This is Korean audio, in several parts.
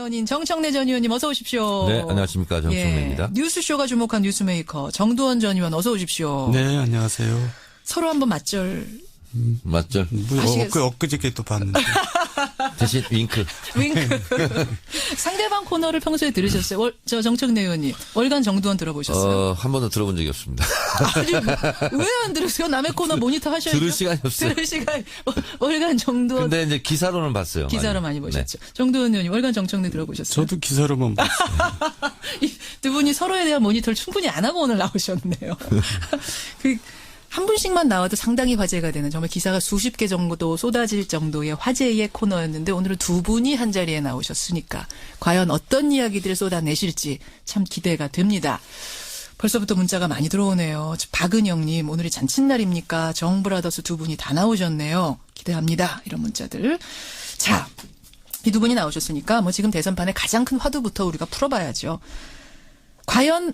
연인 정청래 전 의원님 어서 오십시오. 네, 안녕하십니까. 정청래입니다. 예, 뉴스쇼가 주목한 뉴스메이커 정두원 전 의원 어서 오십시오. 네, 안녕하세요. 서로 한번 맞절. 맞죠? 엊그저께 또 봤는데. 대신 윙크. 윙크. 상대방 코너를 평소에 들으셨어요? 저 정청래 의원님. 월간 정두원 들어보셨어요? 한 번도 들어본 적이 없습니다. 아니, 왜 안 들으세요? 남의 코너 모니터 하셔야죠. 들을 시간이 없어요. 들을 시간. 월간 정두원. 근데 이제 기사로는 봤어요. 기사로 많이 보셨죠. 네. 정두원 의원님 월간 정청래 들어보셨어요? 저도 기사로만 봤어요. 이 두 분이 서로에 대한 모니터를 충분히 안 하고 오늘 나오셨네요. 한 분씩만 나와도 상당히 화제가 되는 정말 기사가 수십 개 정도 쏟아질 정도의 화제의 코너였는데 오늘은 두 분이 한 자리에 나오셨으니까 과연 어떤 이야기들을 쏟아내실지 참 기대가 됩니다. 벌써부터 문자가 많이 들어오네요. 박은영님 오늘이 잔칫날입니까? 정브라더스 두 분이 다 나오셨네요. 기대합니다. 이런 문자들. 자, 이 두 분이 나오셨으니까 뭐 지금 대선판의 가장 큰 화두부터 우리가 풀어봐야죠. 과연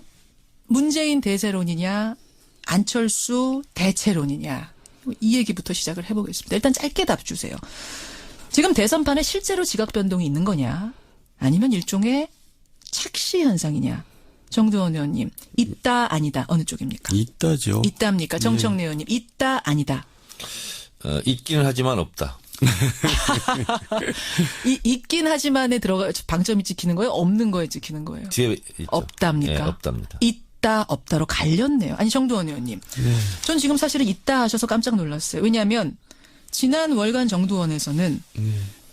문재인 대세론이냐 안철수 대체론이냐 이 얘기부터 시작을 해보겠습니다. 일단 짧게 답 주세요. 지금 대선판에 실제로 지각 변동이 있는 거냐 아니면 일종의 착시 현상이냐. 정두원 의원님 있다 아니다 어느 쪽입니까? 있다죠. 있답니까? 정청래 의원님 있다 아니다. 있기는 하지만 없다. 있긴 하지만에 들어가 방점이 찍히는 거예요? 없는 거에 찍히는 거예요? 뒤에 있죠. 없답니까? 네, 없답니다. 있다 없다로 갈렸네요. 아니 정두원 의원님. 네. 전 지금 사실은 있다 하셔서 깜짝 놀랐어요. 왜냐하면 지난 월간 정두원에서는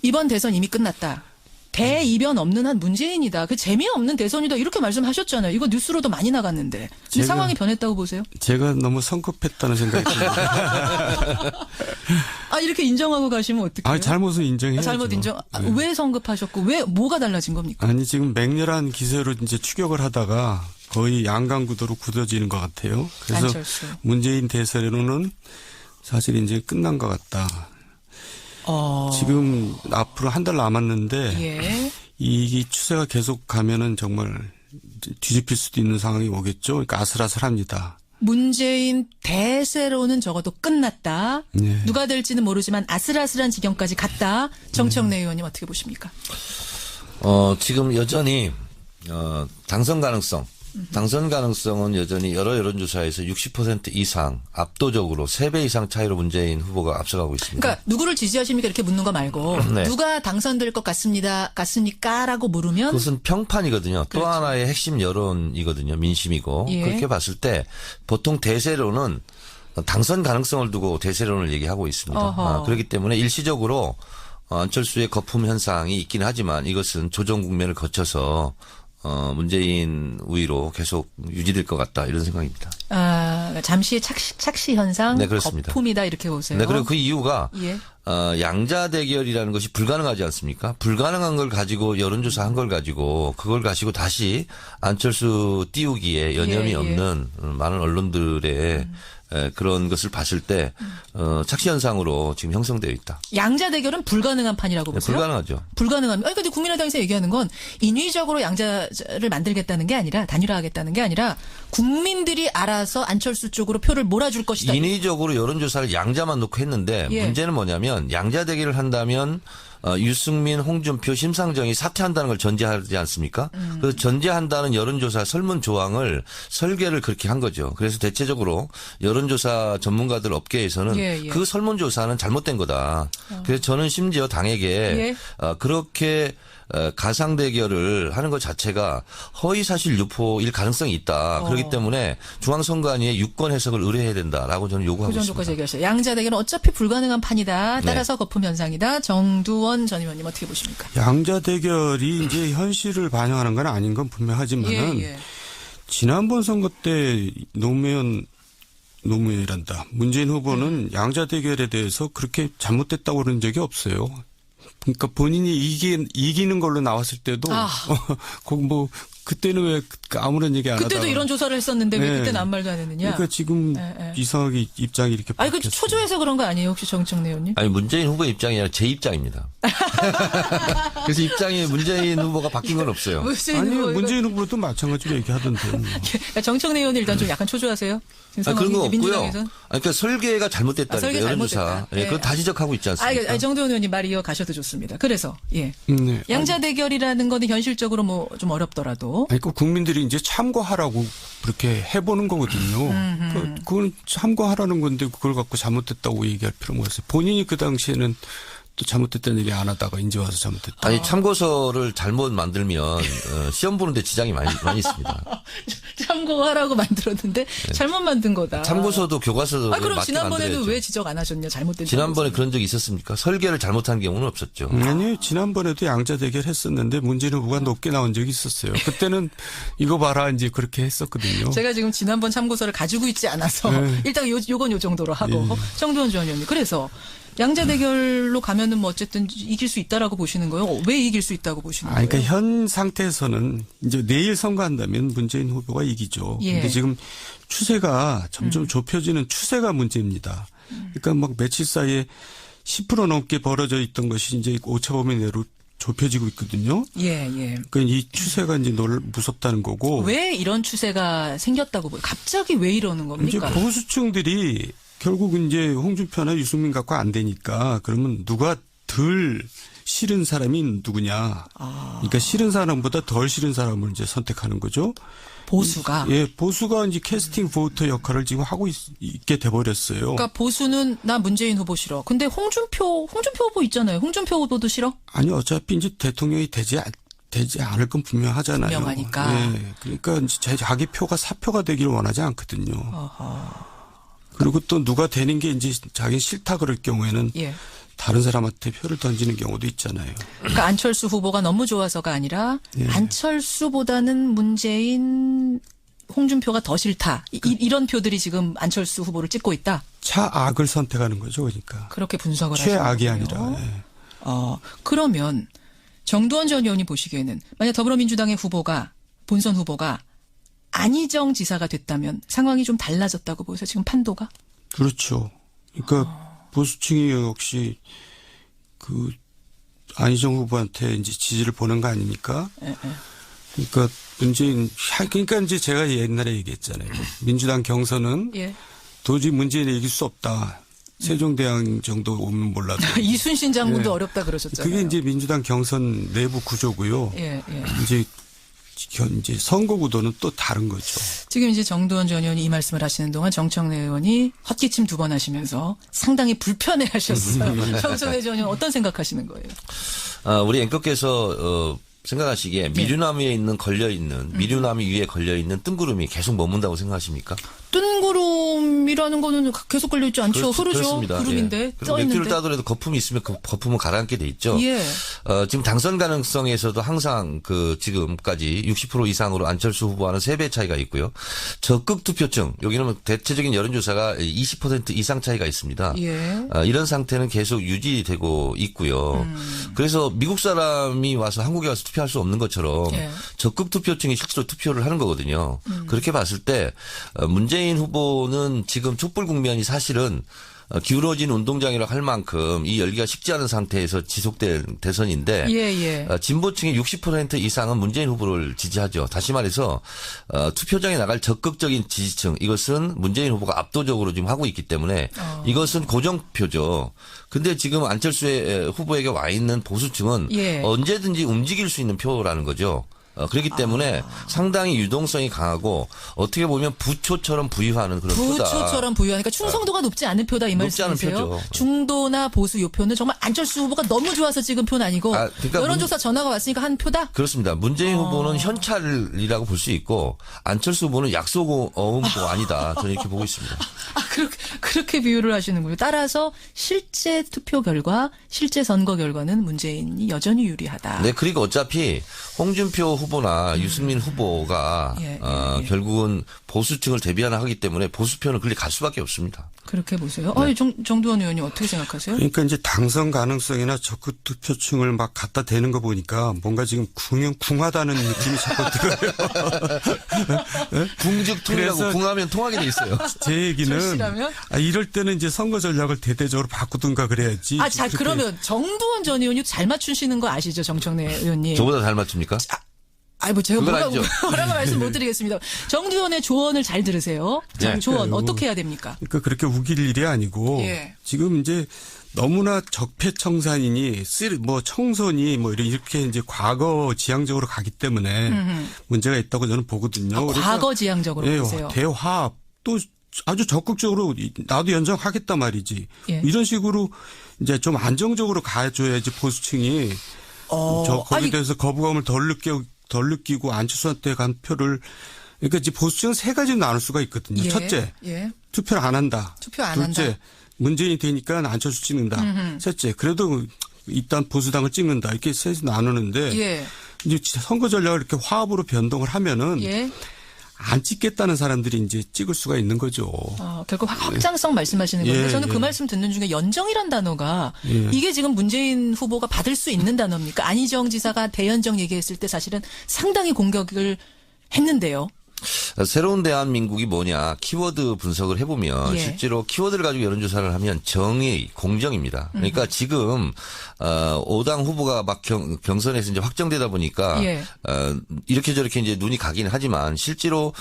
이번 대선 이미 끝났다. 대이변 없는 한 문재인이다. 그 재미없는 대선이다. 이렇게 말씀하셨잖아요. 이거 뉴스로도 많이 나갔는데. 근데 상황이 변했다고 보세요? 제가 너무 성급했다는 생각이 듭니다. 아 이렇게 인정하고 가시면 어떡해요? 아, 잘못은 인정해야죠. 잘못 인정. 네. 왜 성급하셨고 왜 뭐가 달라진 겁니까? 아니 지금 맹렬한 기세로 이제 추격을 하다가 거의 양강구도로 굳어지는 것 같아요. 그래서 안철수. 문재인 대세로는 사실 이제 끝난 것 같다. 지금 앞으로 한 달 남았는데 예. 이 추세가 계속 가면은 정말 뒤집힐 수도 있는 상황이 오겠죠. 그러니까 아슬아슬합니다. 문재인 대세로는 적어도 끝났다. 네. 누가 될지는 모르지만 아슬아슬한 지경까지 갔다. 정청래 의원님 어떻게 보십니까? 지금 여전히 당선 가능성은 여전히 여러 여론조사에서 60% 이상 압도적으로 3배 이상 차이로 문재인 후보가 앞서가고 있습니다. 그러니까 누구를 지지하십니까 이렇게 묻는 거 말고 네. 누가 당선될 것 같습니까라고 물으면 그것은 평판이거든요. 또 그렇죠. 하나의 핵심 여론이거든요. 민심이고. 예. 그렇게 봤을 때 보통 대세로는 당선 가능성을 두고 대세론을 얘기하고 있습니다. 그렇기 때문에 일시적으로 안철수의 거품 현상이 있긴 하지만 이것은 조정 국면을 거쳐서 문재인 우위로 계속 유지될 것 같다 이런 생각입니다. 아, 잠시의 착시 현상, 네, 그렇습니다. 거품이다 이렇게 보세요. 네, 그리고 그 이유가 예. 양자 대결이라는 것이 불가능하지 않습니까? 불가능한 걸 가지고 여론조사 한 걸 가지고 그걸 가지고 다시 안철수 띄우기에 여념이 예. 없는 많은 언론들의 그런 것을 봤을 때 착시 현상으로 지금 형성되어 있다. 양자 대결은 불가능한 판이라고 네, 보세요? 불가능하죠. 불가능합니다. 아니 근데 국민의당에서 얘기하는 건 인위적으로 양자를 만들겠다는 게 아니라 단일화하겠다는 게 아니라 국민들이 알아서 안철수 쪽으로 표를 몰아줄 것이다. 인위적으로 여론조사를 양자만 놓고 했는데 예. 문제는 뭐냐면 양자 대결을 한다면 유승민, 홍준표, 심상정이 사퇴한다는 걸 전제하지 않습니까? 그 전제한다는 여론조사 설문 조항을 설계를 그렇게 한 거죠. 그래서 대체적으로 여론조사 전문가들 업계에서는 예. 그 설문조사는 잘못된 거다. 그래서 저는 심지어 당에게 예. 그렇게 가상 대결을 하는 것 자체가 허위사실 유포일 가능성이 있다. 그렇기 때문에 중앙선관위에 유권 해석을 의뢰해야 된다라고 저는 요구하고 그 있습니다. 정도까지 얘기하셨어요. 양자 대결은 어차피 불가능한 판이다. 따라서 거품 현상이다. 정두원 전 의원님 어떻게 보십니까? 양자 대결이 이제 현실을 반영하는 건 아닌 건 분명하지만은 예. 지난번 선거 때 노무현이란다. 문재인 후보는 양자 대결에 대해서 그렇게 잘못됐다고 그런 적이 없어요. 그러니까 본인이 이기는 걸로 나왔을 때도 그때는 왜 아무런 얘기 안 하다가. 그때도 이런 조사를 했었는데 왜 네. 그때는 아무 말도 안 했느냐. 그러니까 지금 이상하게 입장이 이렇게 아니, 그 바뀌었어요. 초조해서 그런 거 아니에요, 혹시 정청래 의원님? 아니 문재인 후보의 입장이 아니라 제 입장입니다. 그래서 입장이 문재인 후보가 바뀐 건 없어요. 문재인 아니 후보 문재인 후보도 마찬가지로 얘기하던데. 그러니까 정청래 의원이 일단 좀 약간 초조하세요. 지금 그런 거 상황이 없고요. 민주당에선. 그러니까 설계가 잘못됐다니까 설계 여론조사. 잘못됐다. 예, 그건 다 지적하고 있지 않습니까? 정도원 의원님 말 이어가셔도 좋습니다. 그래서 예. 네. 양자 대결이라는 거는 현실적으로 뭐 좀 어렵더라도 아니, 그 국민들이 이제 참고하라고 그렇게 해보는 거거든요. 그건 참고하라는 건데 그걸 갖고 잘못됐다고 얘기할 필요가 없어요. 본인이 그 당시에는 또 잘못됐다는 얘기 안 하다가 이제 와서 잘못됐다. 아니 참고서를 잘못 만들면 시험 보는데 지장이 많이 있습니다. 참고하라고 만들었는데 잘못 만든 거다. 참고서도 교과서도 그럼 맞게 지난번에는 만들어야죠. 왜 지적 안 하셨냐? 잘못된 지난번에 참고서는. 그런 적이 있었습니까? 설계를 잘못한 경우는 없었죠. 아니 지난번에도 양자 대결 했었는데 문재인 후보가 높게 나온 적이 있었어요. 그때는 이거 봐라 이제 그렇게 했었거든요. 제가 지금 지난번 참고서를 가지고 있지 않아서 네. 일단 요건 요 정도로 하고 정도원 전 의원님 그래서 양자 대결로 가면은 뭐 어쨌든 이길 수 있다라고 보시는 거예요? 왜 이길 수 있다고 보시는 거예요? 그러니까 현 상태에서는 이제 내일 선거한다면 문재인 후보가 이기죠. 예. 근데 지금 추세가 점점 좁혀지는 추세가 문제입니다. 그러니까 막 며칠 사이에 10% 넘게 벌어져 있던 것이 이제 오차범위 내로 좁혀지고 있거든요. 예. 그러니까 이 추세가 이제 무섭다는 거고. 왜 이런 추세가 생겼다고 보여요? 갑자기 왜 이러는 이제 겁니까? 보수층들이 결국 이제 홍준표나 유승민 갖고 안 되니까 그러면 누가 덜 싫은 사람이 누구냐. 그러니까 싫은 사람보다 덜 싫은 사람을 이제 선택하는 거죠. 보수가. 예, 보수가 이제 캐스팅 보터 역할을 지금 하고 있게 돼버렸어요. 그러니까 보수는 나 문재인 후보 싫어. 근데 홍준표 후보 있잖아요. 홍준표 후보도 싫어? 아니 어차피 이제 대통령이 되지 않을 건 분명하잖아요. 분명하니까. 예, 그러니까 이제 자기 표가 사표가 되기를 원하지 않거든요. 그리고 또 누가 되는 게 이제 자기 싫다 그럴 경우에는 예. 다른 사람한테 표를 던지는 경우도 있잖아요. 그러니까 안철수 후보가 너무 좋아서가 아니라 예. 안철수보다는 문재인 홍준표가 더 싫다. 이런 표들이 지금 안철수 후보를 찍고 있다. 차악을 선택하는 거죠, 그러니까. 그렇게 분석을 하시는 최악이 거예요. 아니라. 예. 그러면 정두원 전 의원이 보시기에는 만약 더불어민주당의 후보가 본선 후보가 안희정 지사가 됐다면 상황이 좀 달라졌다고 보세요. 지금 판도가? 그렇죠. 그러니까 보수층이 역시 그 안희정 후보한테 이제 지지를 보낸 거 아닙니까? 예. 그러니까 그러니까 이제 제가 옛날에 얘기했잖아요. 민주당 경선은 예. 도저히 문재인이 이길 수 없다. 세종대왕 정도 오면 몰라도. 이순신 장군도 예. 어렵다 그러셨잖아요. 그게 이제 민주당 경선 내부 구조고요. 예. 이제 선거 구도는 또 다른 거죠. 지금 이제 정두원 전 의원이 이 말씀을 하시는 동안 정청래 의원이 헛기침 2번 하시면서 상당히 불편해 하셨어요. 정청래 전 의원 어떤 생각하시는 거예요? 우리 앵커께서 생각하시기에 미류나무 위에 미류나무 위에 걸려있는 뜬구름이 계속 머문다고 생각하십니까? 뜬구름이라는 거는 계속 걸려있지 않죠. 흐르죠. 그렇습니다. 구름인데 예. 떠 맥주를 있는데. 따더라도 거품이 있으면 그 거품은 가라앉게 돼 있죠. 예. 지금 당선 가능성에서도 항상 지금까지 60% 이상으로 안철수 후보와는 3배 차이가 있고요. 적극 투표층 여기는 대체적인 여론조사가 20% 이상 차이가 있습니다. 예. 이런 상태는 계속 유지되고 있고요. 그래서 미국 사람이 와서 한국에 와서 투표할 수 없는 것처럼 예. 적극 투표층이 실제로 투표를 하는 거거든요. 그렇게 봤을 때 문재인 후보는 지금 촛불 국면이 사실은 기울어진 운동장이라고 할 만큼 이 열기가 식지 않은 상태에서 지속된 대선인데 예. 진보층의 60% 이상은 문재인 후보를 지지하죠. 다시 말해서 투표장에 나갈 적극적인 지지층 이것은 문재인 후보가 압도적으로 지금 하고 있기 때문에 이것은 고정표죠. 근데 지금 안철수 후보에게 와 있는 보수층은 예. 언제든지 움직일 수 있는 표라는 거죠. 그렇기 때문에 상당히 유동성이 강하고 어떻게 보면 부초처럼 부유하는 그런 표다. 부초처럼 부유하니까 충성도가 높지 않은 표다 이 높지 않은 말씀이세요? 표죠. 중도나 보수 요 표는 정말 안철수 후보가 너무 좋아서 찍은 표는 아니고 그러니까 여론조사 전화가 왔으니까 한 표다? 그렇습니다. 문재인 후보는 현찰이라고 볼 수 있고 안철수 후보는 약속어음도 아니다. 저는 이렇게 보고 있습니다. 그렇게 비유를 하시는군요. 따라서 실제 투표 결과, 실제 선거 결과는 문재인이 여전히 유리하다. 네, 그리고 어차피 홍준표 후보나 유승민 후보가 결국은 보수층을 대비하나 하기 때문에 보수표는 그리 갈 수밖에 없습니다. 그렇게 보세요. 네. 정두원 의원님 어떻게 생각하세요? 그러니까 이제 당선 가능성이나 적극 투표층을 막 갖다 대는 거 보니까 뭔가 지금 궁하다는 느낌이 자꾸 들어요. 궁죽통이라고 궁하면 통하게 돼 있어요. 제 얘기는 절실하면? 이럴 때는 이제 선거 전략을 대대적으로 바꾸든가 그래야지. 자, 그러면 정두원 전 의원이 잘 맞추시는 거 아시죠, 정청래 의원님? 저보다 잘 맞춥니까? 제가 그건 뭐라고 아니죠. 말씀 못 드리겠습니다. 정두원의 조언을 잘 들으세요. 네. 조언 어떻게 해야 됩니까? 그러니까 그렇게 우길 일이 아니고 예. 지금 이제 너무나 적폐청산이니 청선이 이렇게 이제 과거 지향적으로 가기 때문에 문제가 있다고 저는 보거든요. 과거 지향적으로 보세요. 대화합 또 아주 적극적으로 나도 연정하겠다 말이지. 예. 이런 식으로 이제 좀 안정적으로 가줘야지 보수층이 거기에 대해서 거부감을 덜 느끼고 안철수한테 간 표를 그러니까 이제 보수층은 세 가지로 나눌 수가 있거든요. 첫째, 투표를 안 한다. 투표 안 둘째, 한다. 문재인이 되니까 안철수 찍는다. 셋째, 그래도 일단 보수당을 찍는다. 이렇게 셋이 나누는데 이제 선거 전략을 이렇게 화합으로 변동을 하면은 안 찍겠다는 사람들이 이제 찍을 수가 있는 거죠. 결국 확장성 말씀하시는 건데 저는 그 말씀 듣는 중에 연정이란 단어가 이게 지금 문재인 후보가 받을 수 있는 단어입니까? 안희정 지사가 대연정 얘기했을 때 사실은 상당히 공격을 했는데요. 새로운 대한민국이 뭐냐 키워드 분석을 해보면 실제로 키워드를 가지고 여론조사를 하면 정의, 공정입니다. 그러니까 지금 5당 후보가 막 경선에서 이제 확정되다 보니까 이렇게 저렇게 이제 눈이 가긴 하지만 실제로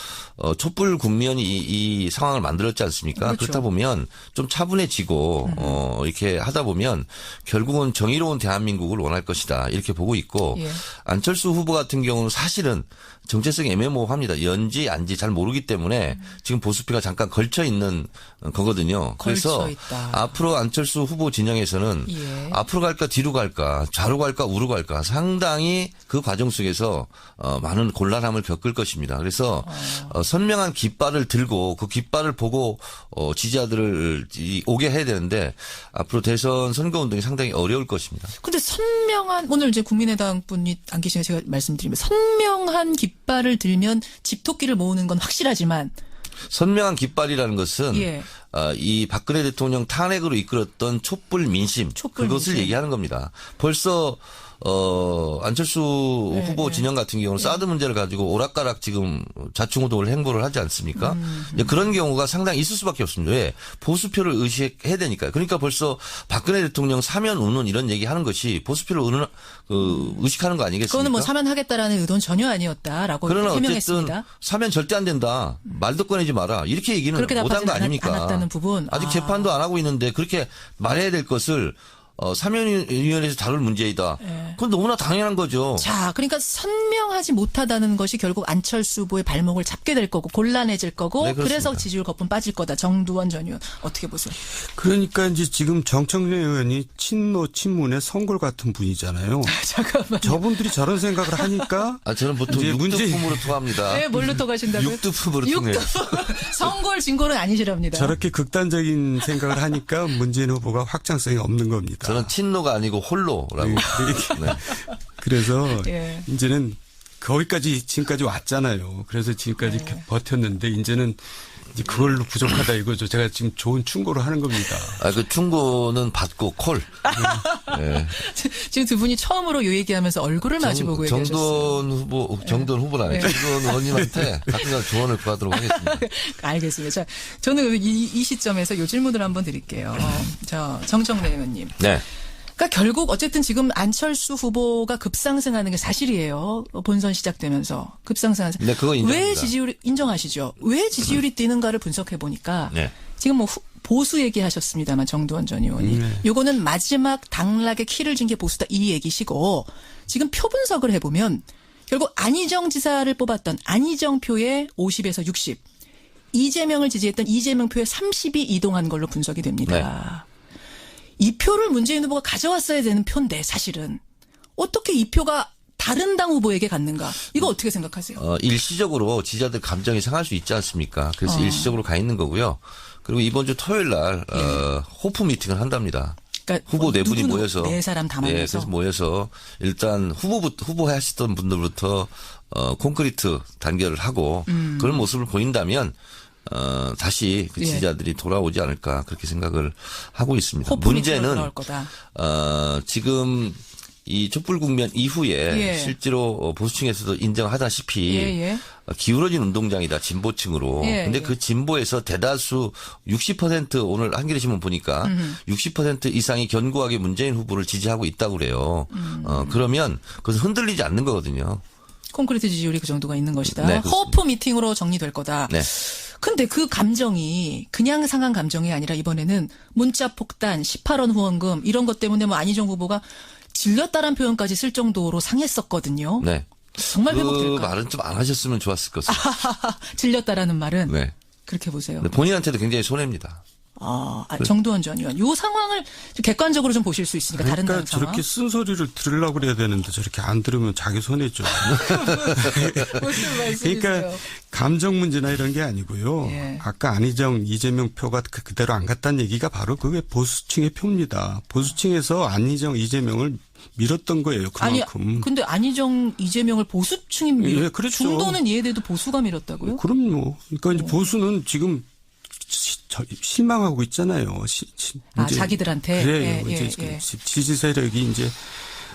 촛불 국면이 이 상황을 만들었지 않습니까? 그렇죠. 그렇다 보면 좀 차분해지고 이렇게 하다 보면 결국은 정의로운 대한민국을 원할 것이다 이렇게 보고 있고 안철수 후보 같은 경우는 사실은 정체성이 애매모호합니다. 연지 안지 잘 모르기 때문에 지금 보수표가 잠깐 걸쳐 있는 거거든요. 그래서 앞으로 안철수 후보 진영에서는 앞으로 갈까 뒤로 갈까 좌로 갈까 우로 갈까 상당히 그 과정 속에서 많은 곤란함을 겪을 것입니다. 그래서 선명한 깃발을 들고 그 깃발을 보고 지지자들을 오게 해야 되는데 앞으로 대선 선거운동이 상당히 어려울 것입니다. 근데 선명한 오늘 이제 국민의당 분이 안 계시니까 제가 말씀드리면 선명한 깃발을 들면 집토끼를 모으는 건 확실하지만 선명한 깃발이라는 것은 이 박근혜 대통령 탄핵으로 이끌었던 촛불 민심 그것을 얘기하는 겁니다. 벌써 안철수 후보 진영 같은 경우는 사드 문제를 가지고 오락가락 지금 좌충우돌 행보를 하지 않습니까? 그런 경우가 상당히 있을 수밖에 없습니다. 왜? 보수표를 의식해야 되니까요. 그러니까 벌써 박근혜 대통령 사면 운운 이런 얘기하는 것이 보수표를 의식하는 거 아니겠습니까? 그거는 뭐 사면하겠다라는 의도는 전혀 아니었다라고 그러나 해명했습니다. 어쨌든 사면 절대 안 된다. 말도 꺼내지 마라. 이렇게 얘기는 못한 거 아닙니까? 않았다는 부분. 아직 재판도 안 하고 있는데 그렇게 말해야 될 것을 사면위원회에서 다룰 문제이다. 그건 너무나 당연한 거죠. 자, 그러니까 선명하지 못하다는 것이 결국 안철수 후보의 발목을 잡게 될 거고 곤란해질 거고 그래서 지지율 거품 빠질 거다. 정두원 전 의원 어떻게 보세요? 그러니까 이제 지금 정청래 의원이 친노 친문의 선골 같은 분이잖아요. 잠깐만. 저분들이 저런 생각을 하니까 저는 보통 육두품으로 통합니다. 네, 뭘로 통하신다고요? 육두품으로 통해요. 선골 진골은 아니시랍니다. 저렇게 극단적인 생각을 하니까 문재인 후보가 확장성이 없는 겁니다. 저는 친노가 아니고 홀로라고. 네. 그래서 이제는 거기까지 지금까지 왔잖아요. 그래서 지금까지 버텼는데 이제는 이제 그걸로 부족하다 이거죠. 제가 지금 좋은 충고를 하는 겁니다. 그 충고는 받고 콜. 지금 두 분이 처음으로 이 얘기하면서 얼굴을 마주보고 얘기하셨어요. 정두원 후보라. 정두원 의원님한테 가끔가다 조언을 구하도록 하겠습니다. 알겠습니다. 자, 저는 이 시점에서 이 질문을 한번 드릴게요. 정청래 의원님. 네. 그러니까 결국 어쨌든 지금 안철수 후보가 급상승하는 게 사실이에요. 본선 시작되면서 급상승하는. 네, 그거 인정합니다. 왜 지지율이 인정하시죠? 왜 지지율이 뛰는가를 분석해 보니까 지금 뭐 보수 얘기하셨습니다만 정두원 전 의원이 요거는 마지막 당락의 키를 준 게 보수다 이 얘기시고 지금 표 분석을 해보면 결국 안희정 지사를 뽑았던 안희정 표의 50에서 60 이재명을 지지했던 이재명 표의 30이 이동한 걸로 분석이 됩니다. 이 표를 문재인 후보가 가져왔어야 되는 표인데 사실은 어떻게 이 표가 다른 당 후보에게 갔는가? 이거 어떻게 생각하세요? 일시적으로 지지자들 감정이 상할 수 있지 않습니까? 그래서 일시적으로 가 있는 거고요. 그리고 이번 주 토요일 날 호프 미팅을 한답니다. 그러니까 그러니까 후보 네 분이 누구는 모여서 네 사람 다 예, 만나서 그래서 모여서 일단 후보 하시던 분들부터 콘크리트 단결을 하고 그런 모습을 보인다면 다시 그 예. 지지자들이 돌아오지 않을까 그렇게 생각을 하고 있습니다. 호프미팅으로 문제는 돌아올 거다. 지금 이 촛불 국면 이후에 예. 실제로 보수층에서도 인정하다시피 예. 기울어진 운동장이다 진보층으로. 예, 근데 예. 그 진보에서 대다수 60% 오늘 한겨레 신문 보니까 60% 이상이 견고하게 문재인 후보를 지지하고 있다고 그래요. 그러면 그것은 흔들리지 않는 거거든요. 콘크리트 지지율이 그 정도가 있는 것이다. 네, 그렇습니다. 호프 미팅으로 정리될 거다. 네. 근데 그 감정이 그냥 상한 감정이 아니라 이번에는 문자 폭탄, 18원 후원금 이런 것 때문에 뭐 안희정 후보가 질렸다란 표현까지 쓸 정도로 상했었거든요. 네. 정말 그 회복될까? 말은 좀 안 하셨으면 좋았을 것 같습니다. 질렸다라는 말은 네. 그렇게 보세요. 근데 본인한테도 굉장히 손해입니다. 정두원 전 의원. 이 상황을 좀 객관적으로 좀 보실 수 있으니까 다른 그러니까 상황. 저렇게 쓴소리를 들으려고 그래야 되는데 저렇게 안 들으면 자기 손해죠. 무슨 말씀이세요? 그러니까 감정 문제나 이런 게 아니고요. 예. 아까 안희정, 이재명 표가 그대로 안 갔다는 얘기가 바로 그게 보수층의 표입니다. 보수층에서 안희정, 이재명을 밀었던 거예요. 그만큼. 아니, 근데 안희정, 이재명을 보수층이 밀었. 예, 그렇죠. 중도는 이해돼도 보수가 밀었다고요? 그럼요. 그러니까 이제 보수는 지금 실망하고 있잖아요. 이제 자기들한테. 그래요. 예, 이제 예. 지지 세력이 이제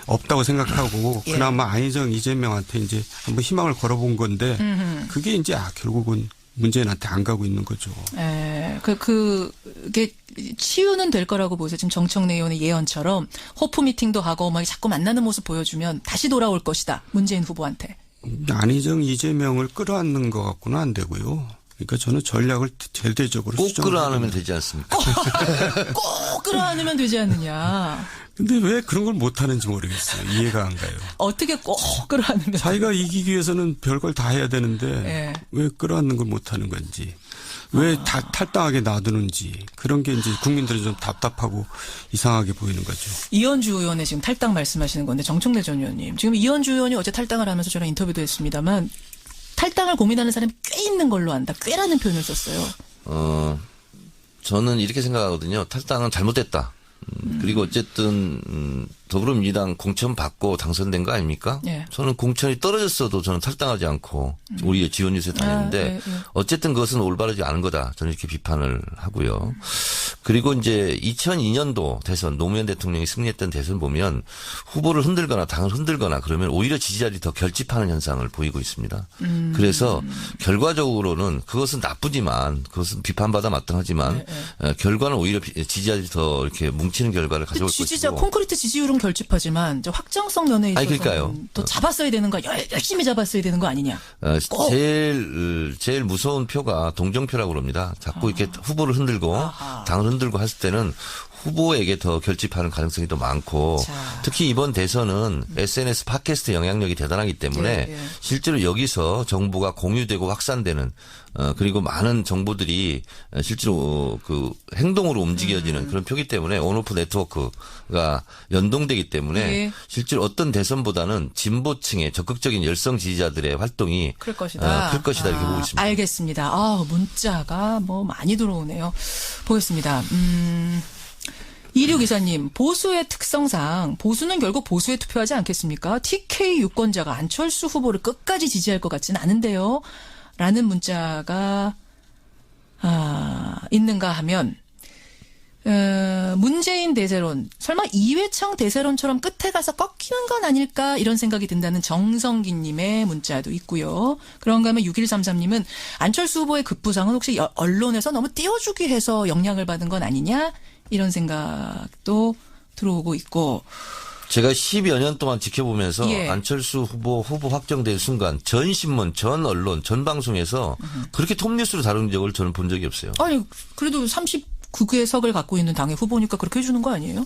없다고 생각하고 예. 그나마 안희정, 이재명한테 이제 한번 희망을 걸어본 건데 그게 이제 결국은 문재인한테 안 가고 있는 거죠. 예, 그게 치유는 될 거라고 보세요. 지금 정청래 의원의 예언처럼 호프 미팅도 하고 막 자꾸 만나는 모습 보여주면 다시 돌아올 것이다. 문재인 후보한테. 안희정, 이재명을 끌어안는 것 갖고는 안 되고요. 그러니까 저는 전략을 대대적으로 꼭 수정을 끌어안으면 되지 않습니까? 꼭 끌어안으면 되지 않느냐. 근데 왜 그런 걸 못하는지 모르겠어요. 이해가 안 가요. 어떻게 꼭 끌어안으면. 자기가 이기기 위해서는 별걸 다 해야 되는데 예. 왜 끌어안는 걸 못하는 건지 왜 탈당하게 놔두는지 그런 게 이제 국민들은 좀 답답하고 이상하게 보이는 거죠. 이현주 의원의 지금 탈당 말씀하시는 건데 정청래 전 의원님. 지금 이현주 의원이 어제 탈당을 하면서 저랑 인터뷰도 했습니다만 탈당을 고민하는 사람이 꽤 있는 걸로 안다. 꽤라는 표현을 썼어요. 저는 이렇게 생각하거든요. 탈당은 잘못됐다. 그리고 어쨌든 더불어민주당 공천 받고 당선된 거 아닙니까? 예. 저는 공천이 떨어졌어도 저는 탈당하지 않고 우리의 지원 유세 다니는데 예. 어쨌든 그것은 올바르지 않은 거다. 저는 이렇게 비판을 하고요. 그리고 이제 2002년도 대선 노무현 대통령이 승리했던 대선 보면 후보를 흔들거나 당을 흔들거나 그러면 오히려 지지자들이 더 결집하는 현상을 보이고 있습니다. 그래서 결과적으로는 그것은 나쁘지만 그것은 비판받아 마땅하지만 결과는 오히려 지지자들이 더 이렇게 뭉치는 결과를 가져올 것이고. 지지자 콘크리트 지지율은 결집하지만 저 확장성 면에 있어서 그러니까요. 더 잡았어야 되는 거 열심히 잡았어야 되는 거 아니냐. 제일 무서운 표가 동정표라고 그럽니다. 자꾸 이렇게 후보를 흔들고 당을 흔들고 했을 때는 후보에게 더 결집하는 가능성이 더 많고 자. 특히 이번 대선은 SNS 팟캐스트 영향력이 대단하기 때문에 실제로 여기서 정보가 공유되고 확산되는 그리고 많은 정보들이 실제로 그 행동으로 움직여지는 그런 표기 때문에 온오프 네트워크가 연동되기 때문에 실제로 어떤 대선보다는 진보층의 적극적인 열성 지지자들의 활동이 클 것이다. 클 것이다 이렇게 보고 있습니다. 알겠습니다. 문자가 뭐 많이 들어오네요. 보겠습니다. 2624님, 보수의 특성상 보수는 결국 보수에 투표하지 않겠습니까? TK 유권자가 안철수 후보를 끝까지 지지할 것 같지는 않은데요. 라는 문자가 있는가 하면 문재인 대세론, 설마 이회창 대세론처럼 끝에 가서 꺾이는 건 아닐까 이런 생각이 든다는 정성기님의 문자도 있고요. 그런가 하면 6133님은 안철수 후보의 급부상은 혹시 언론에서 너무 띄워주기 해서 영향을 받은 건 아니냐 이런 생각도 들어오고 있고. 제가 10여 년 동안 지켜보면서 안철수 후보 확정된 순간 전 신문, 전 언론, 전 방송에서 그렇게 톱뉴스로 다룬 적을 저는 본 적이 없어요. 아니 그래도 39개 석을 갖고 있는 당의 후보니까 그렇게 해주는 거 아니에요?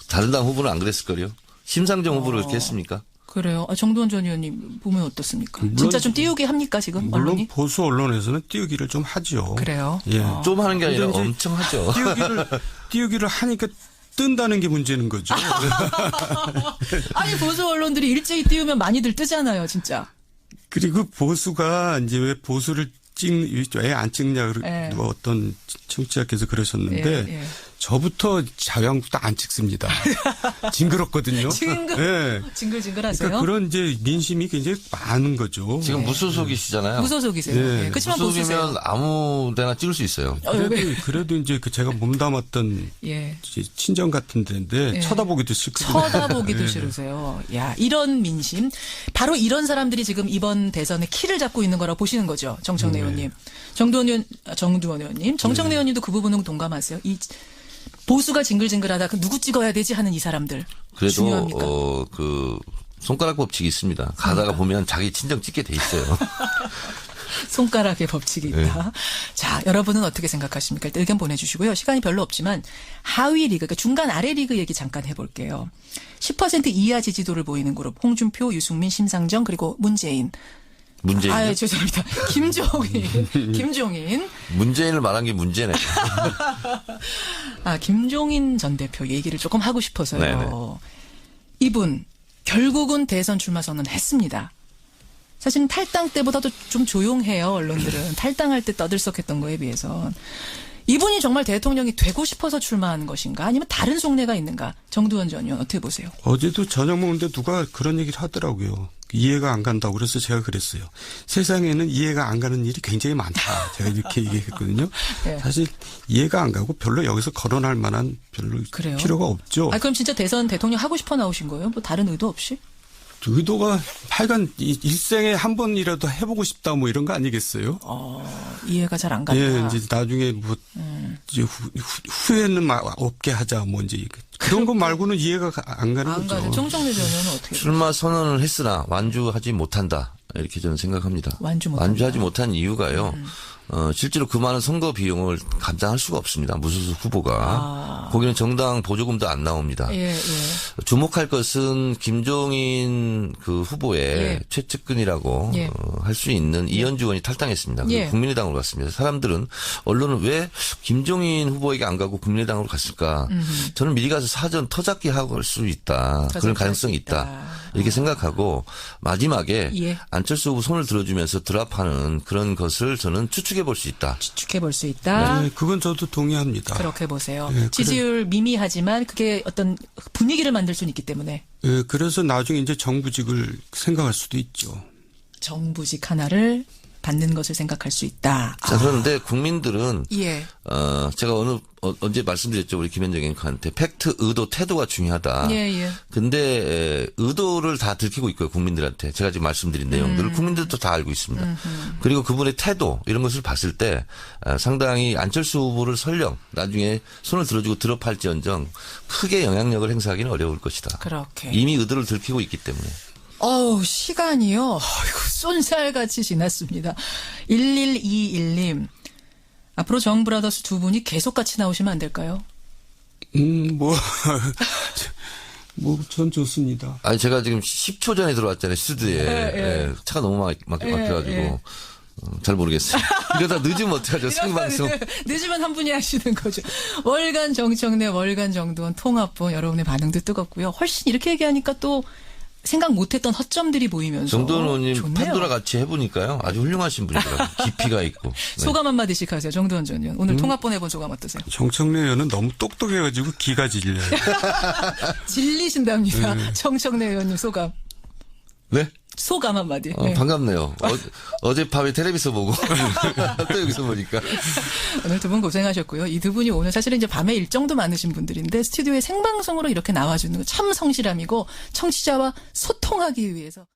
다른 당 후보는 안 그랬을걸요? 심상정 후보를 그렇게 했습니까? 그래요. 정두원 전 의원님 보면 어떻습니까? 진짜 좀 띄우게 합니까 지금 물론 언론이? 보수 언론에서는 띄우기를 좀 하죠. 그래요. 예. 좀 하는 게 아니라 엄청 하죠. 띄우기를 하니까 뜬다는 게 문제는 거죠. 아니 보수 언론들이 일제히 띄우면 많이들 뜨잖아요, 진짜. 그리고 보수가 이제 왜 보수를 왜 안 찍냐 누가 어떤 청취자께서 그러셨는데 저부터 자유한국당 안 찍습니다. 징그럽거든요. 네. 징글징글하세요? 그러니까 그런 이제 민심이 굉장히 많은 거죠. 지금 무소속이시잖아요. 무소속이세요. 네. 네. 그렇지만 보수세요. 무소속이면 아무데나 찍을 수 있어요. 그래도 이제 그 제가 몸담았던 예. 이제 친정 같은 데인데 예. 쳐다보기도 싫거든요. 쳐다보기도 싫으세요. 야, 이런 민심. 바로 이런 사람들이 지금 이번 대선에 키를 잡고 있는 거라고 보시는 거죠. 정청래 의원님. 정두원 의원님. 정청래 의원님도 그 부분은 동감하세요. 이 보수가 징글징글하다. 누구 찍어야 되지 하는 이 사람들. 그래도 중요합니까? 그 손가락 법칙이 있습니다. 가다가 보면 자기 친정 찍게 돼 있어요. 손가락의 법칙이 있다. 네. 자, 여러분은 어떻게 생각하십니까? 일단 의견 보내주시고요. 시간이 별로 없지만 하위 리그, 그러니까 중간 아래 리그 얘기 잠깐 해볼게요. 10% 이하 지지도를 보이는 그룹 홍준표, 유승민, 심상정 그리고 문재인. 문재인. 아, 죄송합니다. 김종인. 문재인을 말한 게 문제네. 아, 김종인 전 대표 얘기를 조금 하고 싶어서요. 네네. 이분 결국은 대선 출마 선언했습니다. 사실은 탈당 때보다도 좀 조용해요. 언론들은. 탈당할 때 떠들썩했던 거에 비해서. 이분이 정말 대통령이 되고 싶어서 출마한 것인가 아니면 다른 속내가 있는가. 정두원 전 의원 어떻게 보세요? 어제도 저녁 먹는데 누가 그런 얘기를 하더라고요. 이해가 안 간다고 그래서 제가 그랬어요. 세상에는 이해가 안 가는 일이 굉장히 많다. 제가 이렇게 얘기했거든요. 네. 사실 이해가 안 가고 별로 여기서 거론할 만한 별로 그래요? 필요가 없죠. 아, 그럼 진짜 대선 대통령 하고 싶어 나오신 거예요? 뭐 다른 의도 없이? 의도가 하여간 일생에 한 번이라도 해보고 싶다 뭐 이런 거 아니겠어요? 이해가 잘 안 간다. 예, 이제 나중에 뭐 이제 후회는 없게 하자 뭐 이제 그런 거 말고는 이해가 안 가는 안 거죠. 가는 정청래 전 의원은 어떻게 보세요? 출마 선언을 했으나 완주하지 못한다. 이렇게 저는 생각합니다. 완주하지 못한 이유가요. 실제로 그 많은 선거 비용을 감당할 수가 없습니다. 무소속 후보가. 거기는 정당 보조금도 안 나옵니다. 예. 주목할 것은 김종인 그 후보의 예. 최측근이라고 예. 할 수 있는 이현주 의원이 탈당했습니다. 예. 국민의당으로 갔습니다. 사람들은 언론은 왜 김종인 후보에게 안 가고 국민의당으로 갔을까? 저는 미리 가서 사전 터잡기 하고 할 수 있다. 그런 가능성이 있다. 이렇게 생각하고 마지막에 예. 안철수 후보 손을 들어주면서 드랍하는 그런 것을 저는 추측해 볼 수 있다. 추측해 볼 수 있다. 네, 그건 저도 동의합니다. 그렇게 보세요. 네, 지지율 미미하지만 그게 어떤 분위기를 만들 수는 있기 때문에 예, 그래서 나중에 이제 정부직을 생각할 수도 있죠. 정부직 하나를 받는 것을 생각할 수 있다. 자, 그런데 국민들은 예. 제가 언제 말씀드렸죠. 우리 김현정 앵커한테 팩트, 의도, 태도가 중요하다. 예. 근데 의도를 다 들키고 있고요. 국민들한테. 제가 지금 말씀드린 내용들을 국민들도 다 알고 있습니다. 그리고 그분의 태도 이런 것을 봤을 때 상당히 안철수 후보를 설령 나중에 손을 들어주고 드롭할지언정 크게 영향력을 행사하기는 어려울 것이다. 그렇게. 이미 의도를 들키고 있기 때문에. 시간이요. 어이구, 쏜살같이 지났습니다. 1121님. 앞으로 정브라더스 두 분이 계속 같이 나오시면 안 될까요? 전 좋습니다. 아니, 제가 지금 10초 전에 들어왔잖아요, 스튜디오에. 예. 차가 너무 막혀가지고. 잘 모르겠어요. 이러다 늦으면 어떡하죠, 생방송. 늦으면 한 분이 하시는 거죠. 월간 정청래, 월간 정두원 통합본 여러분의 반응도 뜨겁고요. 훨씬 이렇게 얘기하니까 또 생각 못했던 허점들이 보이면서. 정두원 의원님 좋네요. 판도라 같이 해보니까요. 아주 훌륭하신 분이더라고요. 깊이가 있고. 네. 소감 한마디씩 하세요. 정두원 전 의원. 오늘 통합본 해본 소감 어떠세요? 정청래 의원은 너무 똑똑해가지고 기가 질려요. 질리신답니다. 정청래 의원님 소감. 네? 소감 한마디. 네. 반갑네요. 어젯밤에 텔레비전 보고 또 여기서 보니까. 오늘 두 분 고생하셨고요. 이 두 분이 오늘 사실은 이제 밤에 일정도 많으신 분들인데 스튜디오에 생방송으로 이렇게 나와주는 거 참 성실함이고 청취자와 소통하기 위해서.